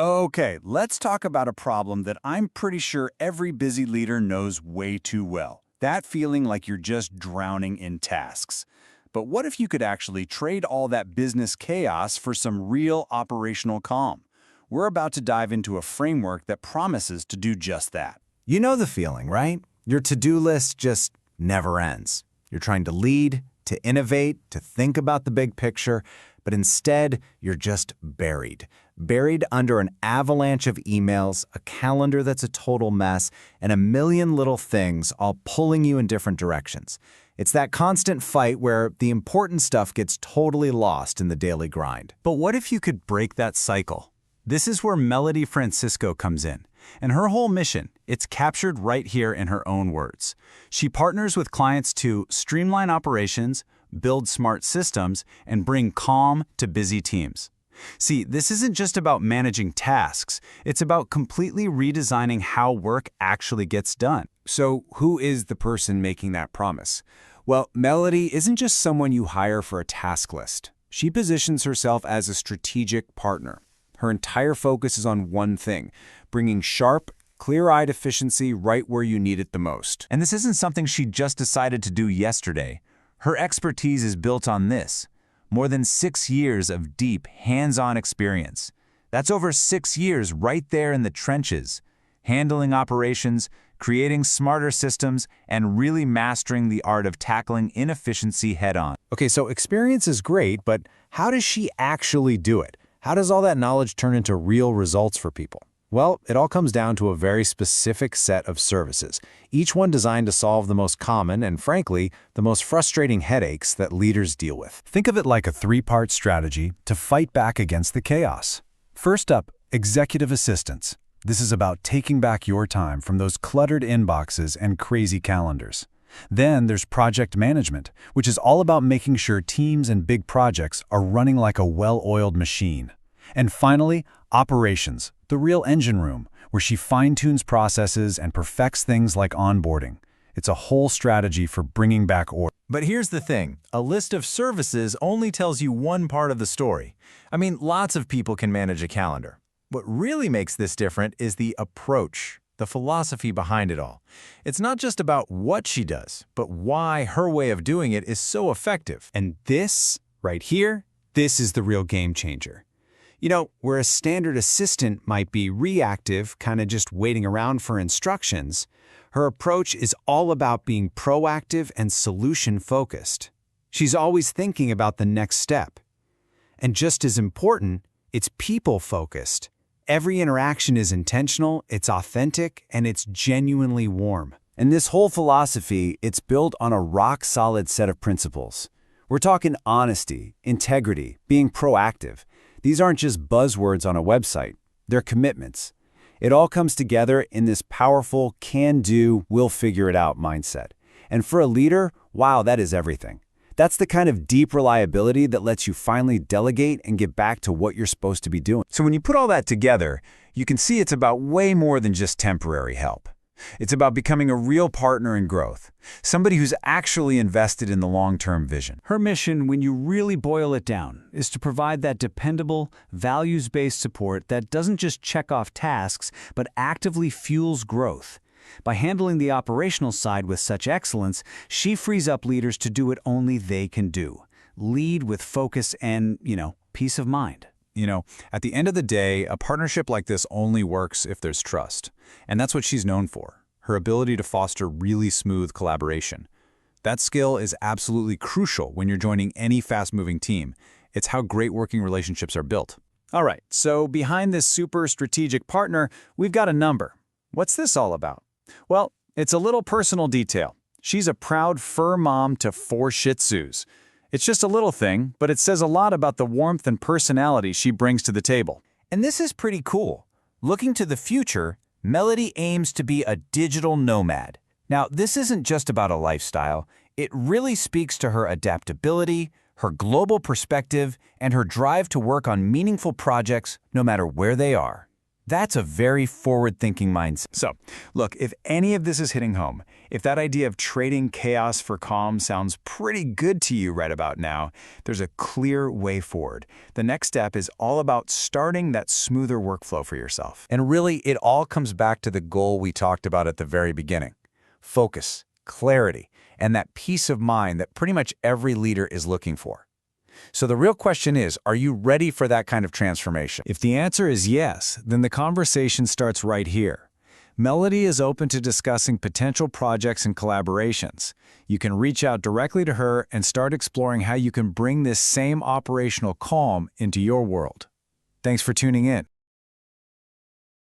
Okay, let's talk about a problem that I'm pretty sure every busy leader knows way too well. That feeling like you're just drowning in tasks. But what if you could actually trade all that business chaos for some real operational calm? We're about to dive into a framework that promises to do just that. You know the feeling, right? Your to-do list just never ends. You're trying to lead, to innovate, to think about the big picture, but instead, you're just buried. Buried under an avalanche of emails, a calendar that's a total mess, and a million little things all pulling you in different directions. It's that constant fight where the important stuff gets totally lost in the daily grind. But what if you could break that cycle? This is where Melody Francisco comes in. And her whole mission, it's captured right here in her own words. She partners with clients to streamline operations, build smart systems, and bring calm to busy teams. See, this isn't just about managing tasks. It's about completely redesigning how work actually gets done. So who is the person making that promise? Well, Melody isn't just someone you hire for a task list. She positions herself as a strategic partner. Her entire focus is on one thing, bringing sharp, clear-eyed efficiency right where you need it the most. And this isn't something she just decided to do yesterday. Her expertise is built on this. More than 6 years of deep, hands-on experience. That's over 6 years right there in the trenches, handling operations, creating smarter systems, and really mastering the art of tackling inefficiency head-on. Okay, so experience is great, but how does she actually do it? How does all that knowledge turn into real results for people? Well, it all comes down to a very specific set of services, each one designed to solve the most common and, frankly, the most frustrating headaches that leaders deal with. Think of it like a three-part strategy to fight back against the chaos. First up, executive assistance. This is about taking back your time from those cluttered inboxes and crazy calendars. Then there's project management, which is all about making sure teams and big projects are running like a well-oiled machine. And finally, operations, the real engine room, where she fine-tunes processes and perfects things like onboarding. It's a whole strategy for bringing back order. But here's the thing, a list of services only tells you one part of the story. I mean, lots of people can manage a calendar. What really makes this different is the approach, the philosophy behind it all. It's not just about what she does, but why her way of doing it is so effective. And this, right here, this is the real game changer. You know, where a standard assistant might be reactive, kind of just waiting around for instructions, her approach is all about being proactive and solution-focused. She's always thinking about the next step. And just as important, it's people-focused. Every interaction is intentional, it's authentic, and it's genuinely warm. And this whole philosophy, it's built on a rock-solid set of principles. We're talking honesty, integrity, being proactive. These aren't just buzzwords on a website, they're commitments. It all comes together in this powerful, can-do, we'll-figure-it-out mindset. And for a leader, wow, that is everything. That's the kind of deep reliability that lets you finally delegate and get back to what you're supposed to be doing. So when you put all that together, you can see it's about way more than just temporary help. It's about becoming a real partner in growth, somebody who's actually invested in the long-term vision. Her mission, when you really boil it down, is to provide that dependable, values-based support that doesn't just check off tasks, but actively fuels growth. By handling the operational side with such excellence, she frees up leaders to do what only they can do. Lead with focus and, peace of mind. At the end of the day, a partnership like this only works if there's trust. And that's what she's known for, her ability to foster really smooth collaboration. That skill is absolutely crucial when you're joining any fast-moving team. It's how great working relationships are built. All right, so behind this super strategic partner, we've got a number. What's this all about? Well, it's a little personal detail. She's a proud fur mom to 4 Shih Tzus. It's just a little thing, but it says a lot about the warmth and personality she brings to the table. And this is pretty cool. Looking to the future, Melody aims to be a digital nomad. Now, this isn't just about a lifestyle. It really speaks to her adaptability, her global perspective, and her drive to work on meaningful projects no matter where they are. That's a very forward-thinking mindset. So, look, if any of this is hitting home, If that idea of trading chaos for calm sounds pretty good to you right about now, there's a clear way forward. The next step is all about starting that smoother workflow for yourself. And really, it all comes back to the goal we talked about at the very beginning. Focus, clarity, and that peace of mind that pretty much every leader is looking for. So the real question is, are you ready for that kind of transformation? If the answer is yes, then the conversation starts right here. Melody is open to discussing potential projects and collaborations. You can reach out directly to her and start exploring how you can bring this same operational calm into your world. Thanks for tuning in.